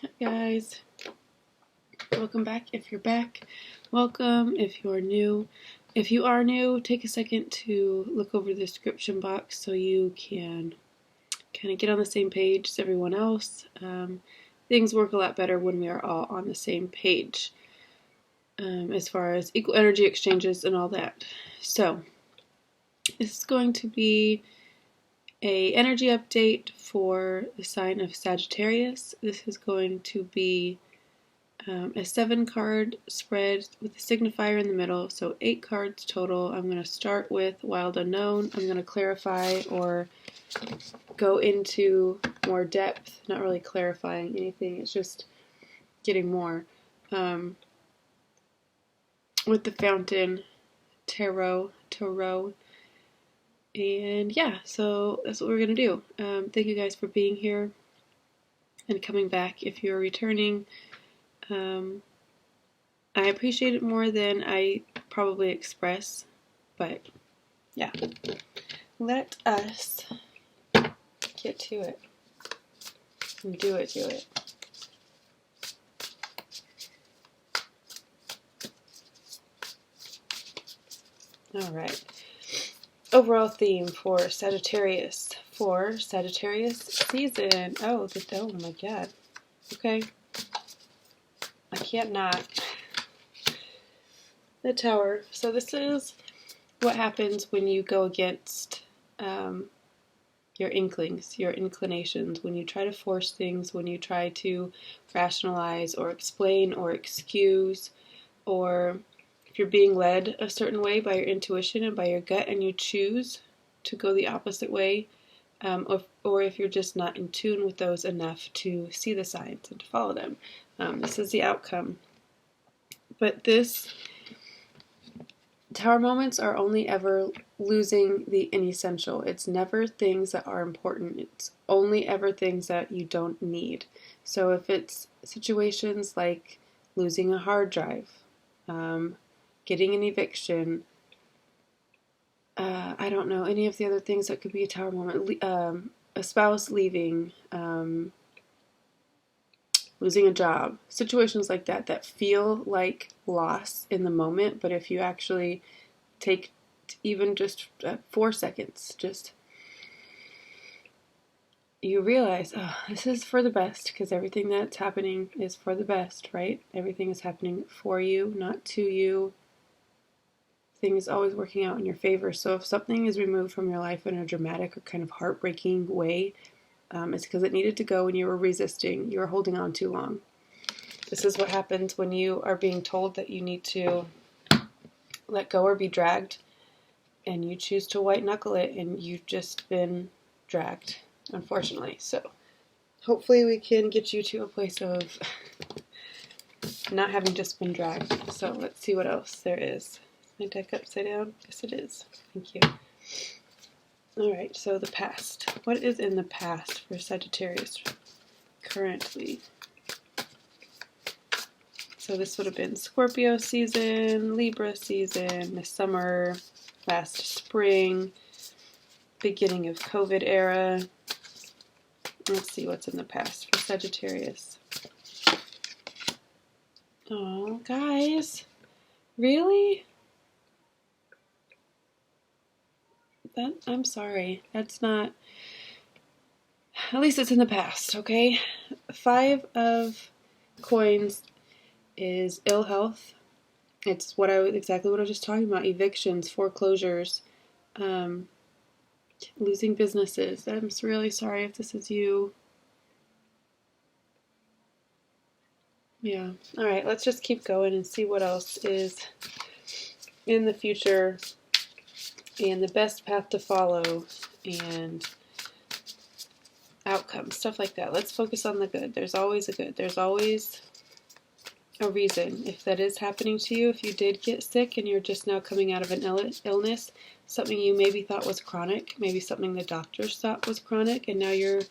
Hi guys, welcome back if you're back. Welcome if you're new. If you are new, take a second to look over the description box so you can kind of get on the same page as everyone else. Things work a lot better when we are all on the same page as far as equal energy exchanges and all that. So this is going to be an energy update for the sign of Sagittarius. This is going to be a 7-card spread with a signifier in the middle, so 8 cards total. I'm going to start with Wild Unknown. I'm going to clarify or go into more depth, not really clarifying anything, it's just getting more. With the Fountain Tarot. And yeah, so that's what we're going to do. Thank you guys for being here and coming back. If you're returning, I appreciate it more than I probably express, but yeah. Let us get to it and do it. Alright. Overall theme for Sagittarius season. Oh my god. Okay. I can't not. The Tower. So this is what happens when you go against your inklings, your inclinations, when you try to force things, when you try to rationalize or explain or excuse, or if you're being led a certain way by your intuition and by your gut and you choose to go the opposite way, or if you're just not in tune with those enough to see the signs and to follow them. This is the outcome. But this Tower moments are only ever losing the inessential. It's never things that are important. It's only ever things that you don't need. So if it's situations like losing a hard drive, getting an eviction, I don't know, any of the other things that could be a Tower moment, a spouse leaving, losing a job, situations like that that feel like loss in the moment, but if you actually take even just 4 seconds, you realize, oh, this is for the best, because everything that's happening is for the best, right? Everything is happening for you, not to you. Things always working out in your favor. So if something is removed from your life in a dramatic or kind of heartbreaking way, it's because it needed to go and you were resisting. You were holding on too long. This is what happens when you are being told that you need to let go or be dragged, and you choose to white knuckle it, and you've just been dragged, unfortunately. So hopefully we can get you to a place of not having just been dragged. So let's see what else there is. Is my deck upside down? Yes, it is. Thank you. Alright, so the past. What is in the past for Sagittarius currently? So this would have been Scorpio season, Libra season, this summer, last spring, beginning of COVID era. Let's see what's in the past for Sagittarius. Oh, guys. Really? I'm sorry. That's not... At least it's in the past, okay? 5 of coins is ill health. It's exactly what I was just talking about. Evictions, foreclosures, losing businesses. I'm really sorry if this is you. Yeah. Alright, let's just keep going and see what else is in the future and the best path to follow and outcomes, stuff like that. Let's focus on the good. There's always a good. There's always a reason. If that is happening to you, if you did get sick and you're just now coming out of an illness, something you maybe thought was chronic, maybe something the doctors thought was chronic, and now you're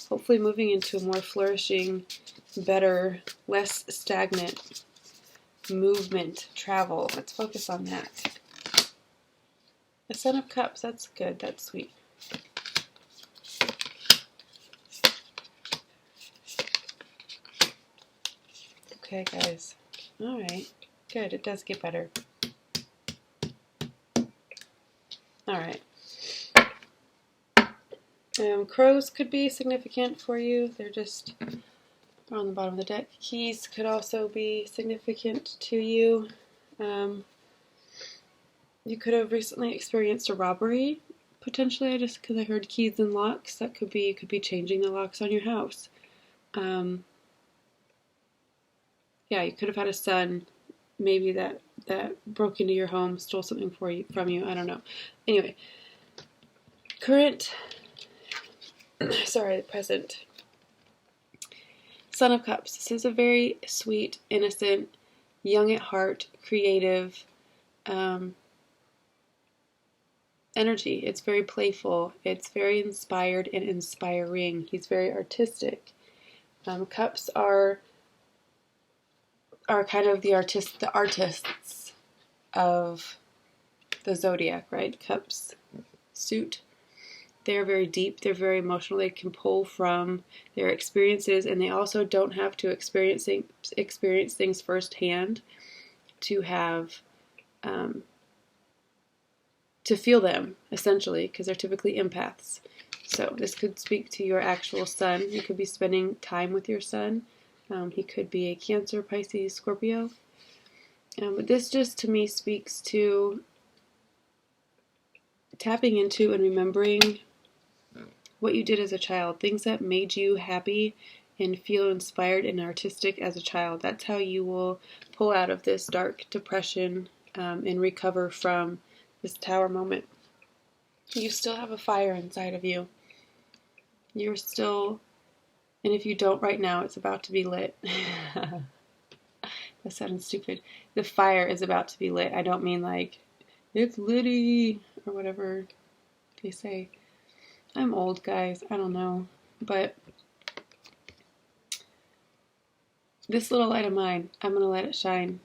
hopefully moving into a more flourishing, better, less stagnant movement, travel. Let's focus on that. The Ten of Cups, that's good, that's sweet. Okay, guys. All right. Good. It does get better. All right. Crows could be significant for you. They're just on the bottom of the deck. Keys could also be significant to you. You could have recently experienced a robbery, potentially, just because I heard keys and locks. That could be, you could be changing the locks on your house. Yeah, you could have had a son, maybe that broke into your home, stole something from you. I don't know. Anyway, present. Son of Cups. This is a very sweet, innocent, young at heart, creative energy. It's very playful. It's very inspired and inspiring. He's very artistic. Cups are kind of the artists of the zodiac, right? Cups suit. They're very deep. They're very emotional. They can pull from their experiences, and they also don't have to experience things firsthand to have to feel them, essentially, because they're typically empaths. So this could speak to your actual son. You could be spending time with your son. He could be a Cancer, Pisces, Scorpio. But this just, to me, speaks to tapping into and remembering what you did as a child, things that made you happy and feel inspired and artistic as a child. That's how you will pull out of this dark depression and recover from this tower moment. You still have a fire inside of you. You're still, and if you don't right now, it's about to be lit. That sounds stupid. The fire is about to be lit. I don't mean like, it's litty, or whatever they say. I'm old, guys. I don't know. But this little light of mine, I'm going to let it shine.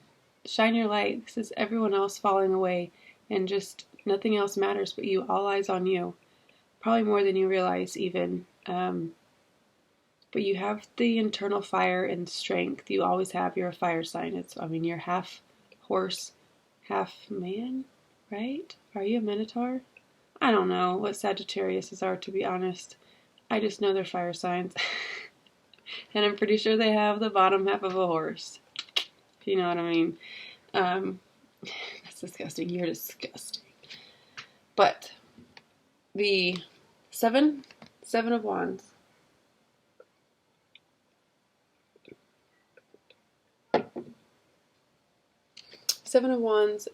Shine your light. This is everyone else falling away, and just nothing else matters but you. All eyes on you. Probably more than you realize, even. But you have the internal fire and strength. You always have. You're a fire sign. You're half horse, half man, right? Are you a minotaur? I don't know what Sagittarius are, to be honest. I just know they're fire signs. And I'm pretty sure they have the bottom half of a horse. If you know what I mean. That's disgusting. You're disgusting. But the Seven of Wands. Seven of Wands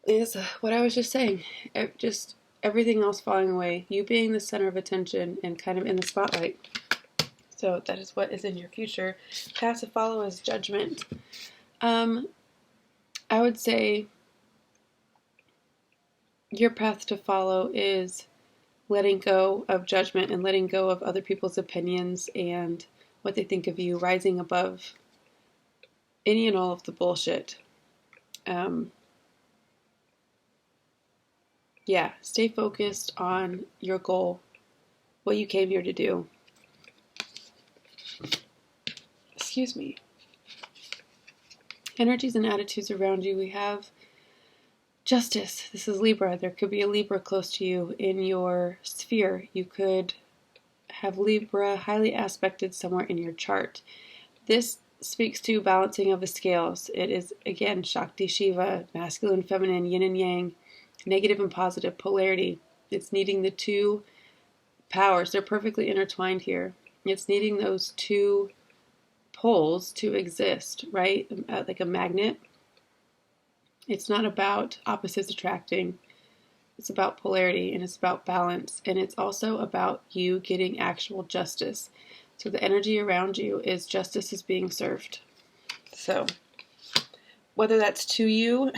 is what I was just saying. Just everything else falling away. You being the center of attention and kind of in the spotlight. So that is what is in your future. Path to follow is Judgment. I would say your path to follow is letting go of judgment and letting go of other people's opinions and what they think of you, rising above any and all of the bullshit. Yeah, stay focused on your goal, what you came here to do. Excuse me. Energies and attitudes around you. We have Justice. This is Libra. There could be a Libra close to you in your sphere. You could have Libra highly aspected somewhere in your chart. This speaks to balancing of the scales. It is, again, Shakti, Shiva, masculine, feminine, yin and yang, negative and positive, polarity. It's needing the two powers. They're perfectly intertwined here. It's needing those two poles to exist, right? Like a magnet. It's not about opposites attracting. It's about polarity, and it's about balance, and it's also about you getting actual justice. So the energy around you is justice is being served. So whether that's to you,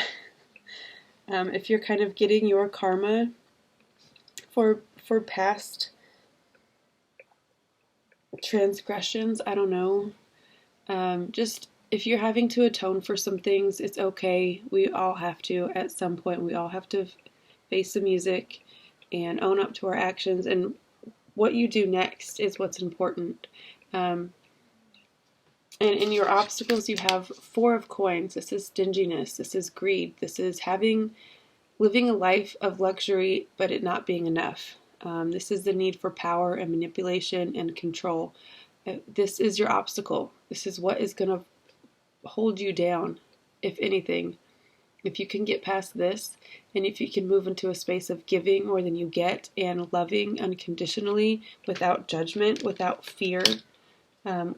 if you're kind of getting your karma for past transgressions, I don't know. Just if you're having to atone for some things, it's okay. We all have to at some point. We all have to face the music and own up to our actions. And what you do next is what's important. And in your obstacles, you have 4 of coins. This is stinginess. This is greed. This is living a life of luxury, but it not being enough. This is the need for power and manipulation and control. This is your obstacle. This is what is going to hold you down, if anything. If you can get past this, and if you can move into a space of giving more than you get and loving unconditionally, without judgment, without fear, the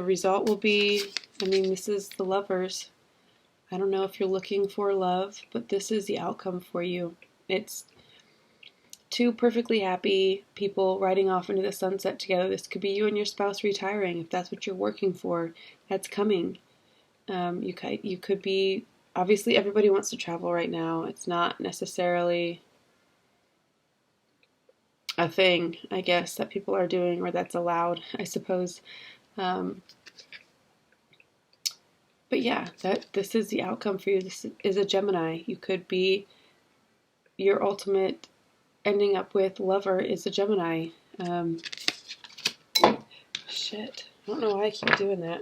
result will be, this is the Lovers. I don't know if you're looking for love, but this is the outcome for you. It's 2 perfectly happy people riding off into the sunset together. This could be you and your spouse retiring, if that's what you're working for. That's coming. You could be, obviously everybody wants to travel right now. It's not necessarily a thing, I guess, that people are doing, or that's allowed, I suppose. But yeah, this is the outcome for you. This is a Gemini. You could be, your ultimate ending up with lover is a Gemini. Shit. I don't know why I keep doing that.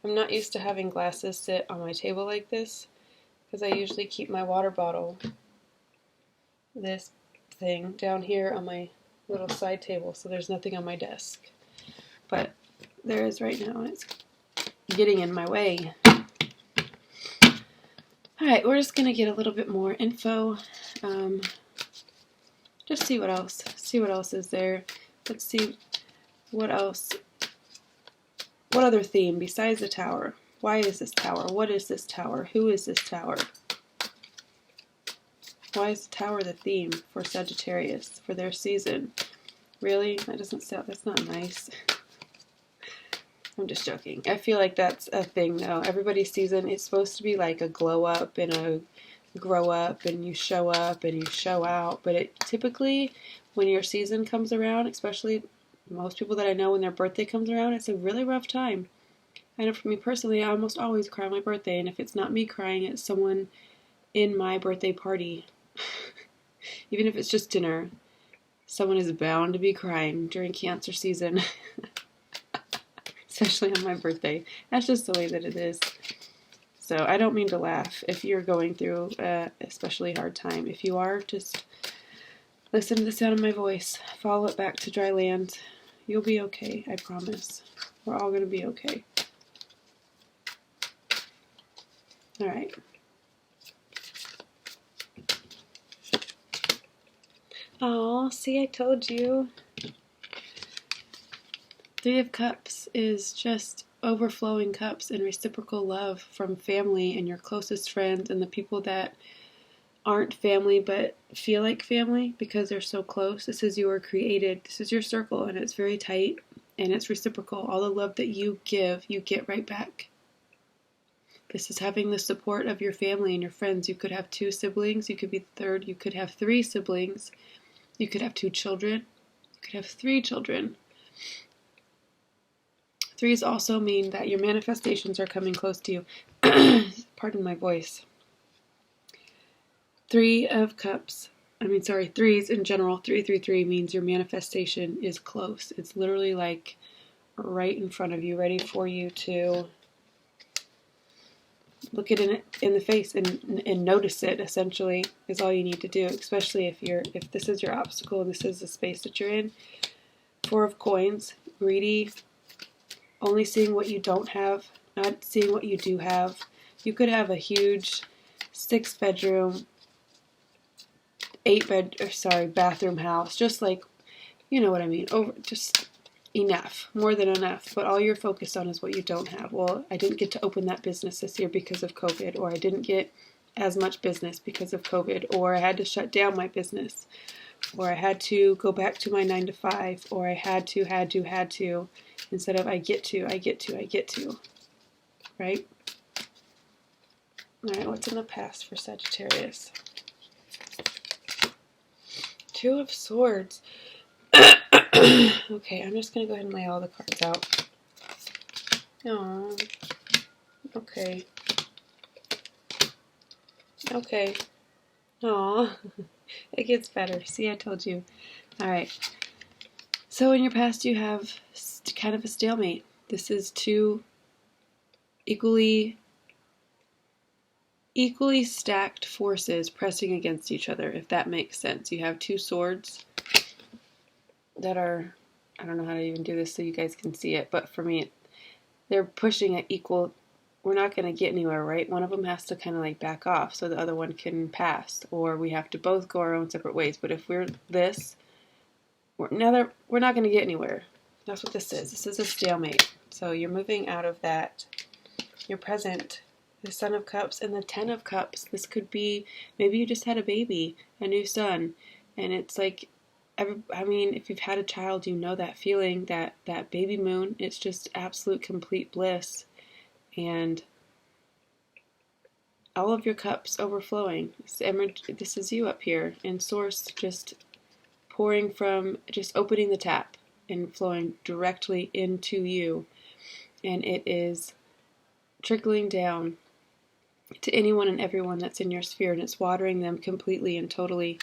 I'm not used to having glasses sit on my table like this, because I usually keep my water bottle, this thing, down here on my little side table, so there's nothing on my desk. But there is right now, and it's getting in my way. Alright, we're just going to get a little bit more info. Just see what else is there. Let's see what else. What other theme besides the Tower? Why is this Tower? What is this Tower? Who is this Tower? Why is the Tower the theme for Sagittarius, for their season? Really? That doesn't sound, that's not nice. I'm just joking. I feel like that's a thing though. Everybody's season is supposed to be like a glow up and a grow up, and you show up and you show out. But it typically, when your season comes around, especially most people that I know, when their birthday comes around, it's a really rough time. I know for me personally, I almost always cry on my birthday, and if it's not me crying, it's someone in my birthday party. Even if it's just dinner, someone is bound to be crying during Cancer season. Especially on my birthday. That's just the way that it is. So I don't mean to laugh if you're going through a especially hard time. If you are, just listen to the sound of my voice. Follow it back to dry land. You'll be okay, I promise. We're all going to be okay. Alright. Oh, see, I told you. 3 of Cups is just overflowing cups and reciprocal love from family and your closest friends and the people that aren't family but feel like family because they're so close. This is your created, this is your circle, and it's very tight and it's reciprocal. All the love that you give, you get right back. This is having the support of your family and your friends. You could have 2 siblings, you could be the third, you could have 3 siblings, you could have 2 children, you could have 3 children. 3s also mean that your manifestations are coming close to you. Pardon my voice. 3 of Cups, 3s in general, 333 means your manifestation is close. It's literally like right in front of you, ready for you to look it in the face and notice it, essentially, is all you need to do, especially if this is your obstacle and this is the space that you're in. 4 of Coins, greedy, only seeing what you don't have, not seeing what you do have. You could have a huge 6-bedroom, 8-bathroom house, just like, you know what I mean, just enough, more than enough, but all you're focused on is what you don't have. Well, I didn't get to open that business this year because of COVID, or I didn't get as much business because of COVID, or I had to shut down my business, or I had to go back to my 9-to-5, or I had to, instead of I get to, right? Alright, what's in the past for Sagittarius? 2 of Swords. Okay, I'm just going to go ahead and lay all the cards out. Oh, okay. Okay. Aw, it gets better. See, I told you. Alright. So in your past, you have kind of a stalemate. This is two equally stacked forces pressing against each other, if that makes sense. You have two swords that are, I don't know how to even do this so you guys can see it, but for me, they're pushing at equal. We're not going to get anywhere, right? One of them has to kind of like back off so the other one can pass, or we have to both go our own separate ways. But if we're this, we're not going to get anywhere. That's what this is. This is a stalemate. So you're moving out of that. You're present. The Son of Cups and the Ten of Cups. This could be, maybe you just had a baby, a new son, and it's like, if you've had a child, you know that feeling, that baby moon. It's just absolute complete bliss. And all of your cups overflowing. This is you up here, and Source just pouring from, just opening the tap and flowing directly into you. And it is trickling down to anyone and everyone that's in your sphere, and it's watering them completely and totally.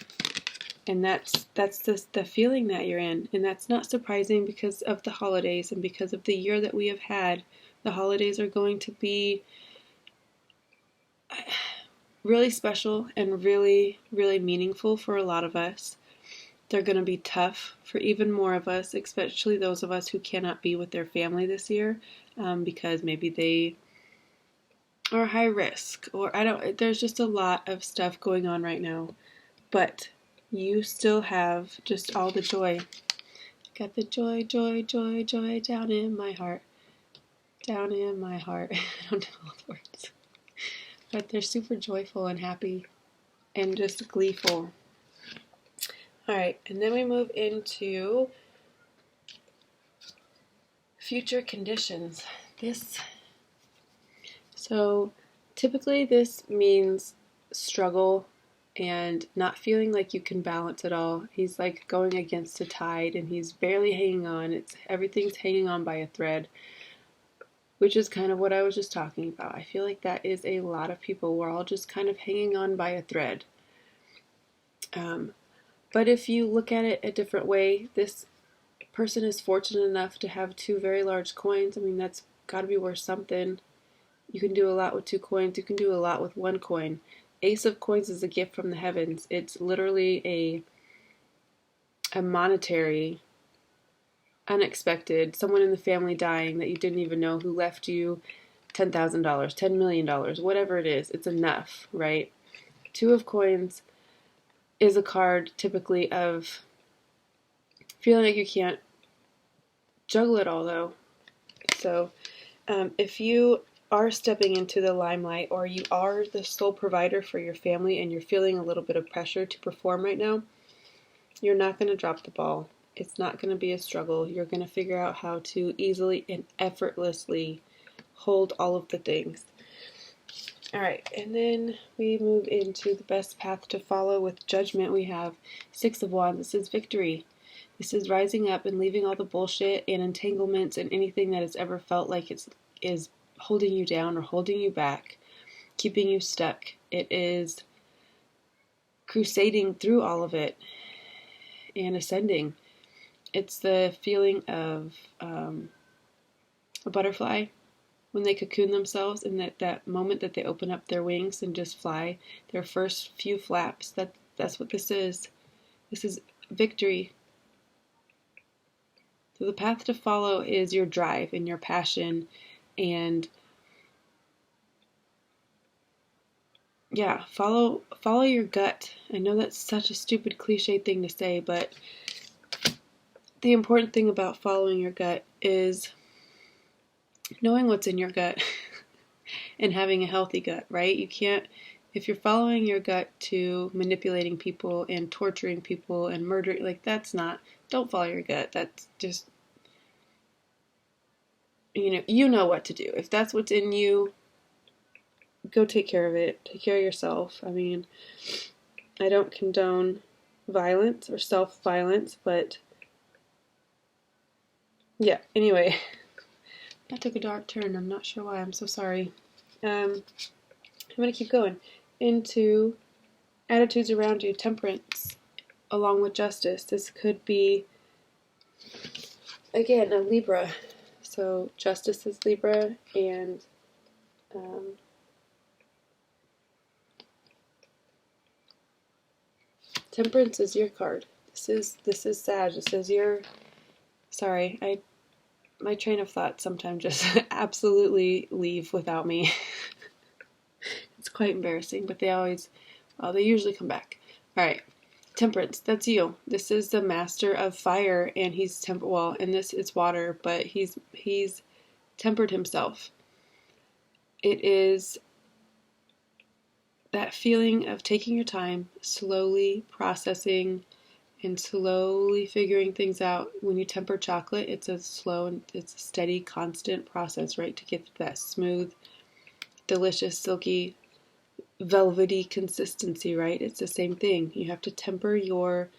And that's the feeling that you're in. And that's not surprising because of the holidays and because of the year that we have had. The holidays are going to be really special and really, really meaningful for a lot of us. They're going to be tough for even more of us, especially those of us who cannot be with their family this year because maybe they are high risk, or there's just a lot of stuff going on right now. But you still have just all the joy. Got the joy, joy, joy, joy down in my heart. Down in my heart. I don't know all the words. But they're super joyful and happy and just gleeful. Alright, and then we move into future conditions. So typically this means struggle and not feeling like you can balance it all. He's like going against the tide and he's barely hanging on. Everything's hanging on by a thread. Which is kind of what I was just talking about. I feel like that is a lot of people. We're all just kind of hanging on by a thread. But if you look at it a different way, this person is fortunate enough to have two very large coins. I mean, that's got to be worth something. You can do a lot with 2 coins. You can do a lot with 1 coin. Ace of Coins is a gift from the heavens. It's literally a monetary, unexpected, someone in the family dying that you didn't even know who left you $10,000, $10 million, whatever it is, it's enough, right? 2 of Coins is a card typically of feeling like you can't juggle it all though. So if you are stepping into the limelight or you are the sole provider for your family and you're feeling a little bit of pressure to perform right now, you're not going to drop the ball. It's not going to be a struggle. You're going to figure out how to easily and effortlessly hold all of the things. Alright, and then we move into the best path to follow with Judgment. We have 6 of Wands. This is victory. This is rising up and leaving all the bullshit and entanglements and anything that has ever felt like is holding you down or holding you back, keeping you stuck. It is crusading through all of it and ascending. It's the feeling of a butterfly when they cocoon themselves, and that moment that they open up their wings and just fly, their first few flaps. That's what this is. This is victory. So the path to follow is your drive and your passion, and yeah, follow your gut. I know that's such a stupid cliche thing to say, but the important thing about following your gut is knowing what's in your gut and having a healthy gut, right? You can't, if you're following your gut to manipulating people and torturing people and murdering, like don't follow your gut. That's just, you know what to do. If that's what's in you, go take care of it. Take care of yourself. I mean, I don't condone violence or self-violence, but yeah, anyway. That took a dark turn. I'm not sure why. I'm so sorry. I'm going to keep going into attitudes around you. Temperance along with Justice. This could be again, a Libra. So Justice is Libra, and Temperance is your card. This is Sag. This is your. Sorry, my train of thought sometimes just absolutely leave without me. It's quite embarrassing, but they usually come back. All right, Temperance, that's you. This is the master of fire, and he's well, in this it's water, but he's tempered himself. It is that feeling of taking your time, slowly processing and slowly figuring things out. When you temper chocolate, it's a slow and it's a steady, constant process, right? To get that smooth, delicious, silky, velvety consistency, right? It's the same thing. You have to temper your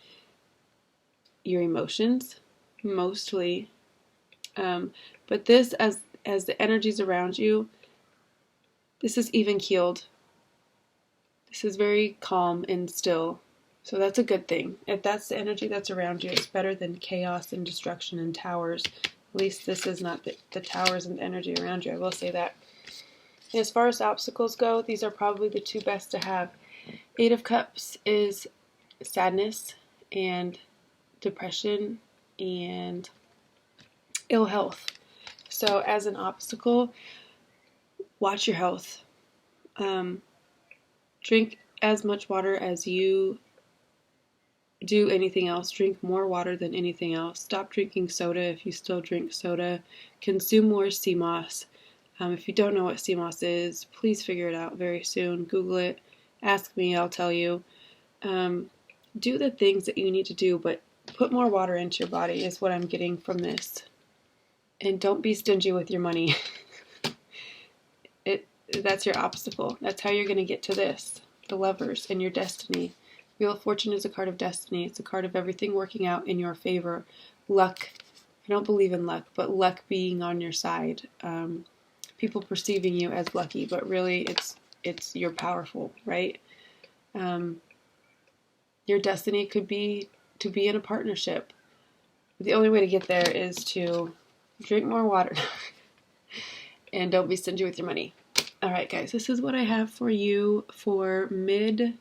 emotions, mostly. But this, as the energies around you, this is even keeled. This is very calm and still. So that's a good thing. If that's the energy that's around you, it's better than chaos and destruction and towers. At least this is not the towers and the energy around you. I will say that. And as far as obstacles go, these are probably the two best to have. 8 of Cups is sadness and depression and ill health. So as an obstacle, watch your health. Drink as much water as you do anything else. Drink more water than anything else. Stop drinking soda if you still drink soda. Consume more sea moss. If you don't know what sea moss is, please figure it out very soon. Google it. Ask me, I'll tell you. Do the things that you need to do, but put more water into your body is what I'm getting from this. And don't be stingy with your money. That's your obstacle. That's how you're going to get to this. The Lovers and your destiny. Wheel of Fortune is a card of destiny. It's a card of everything working out in your favor. Luck. I don't believe in luck, but luck being on your side. People perceiving you as lucky, but really it's you're powerful, right? Your destiny could be to be in a partnership. The only way to get there is to drink more water and don't be stingy with your money. All right, guys, this is what I have for you for mid-November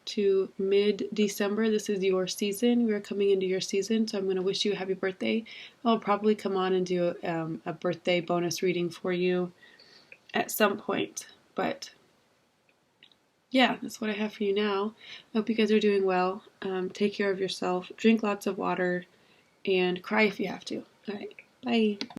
to mid-December. This is your season. We're coming into your season, so I'm going to wish you a happy birthday. I'll probably come on and do a birthday bonus reading for you at some point, but yeah, that's what I have for you now. I hope you guys are doing well. Take care of yourself. Drink lots of water and cry if you have to. All right, bye.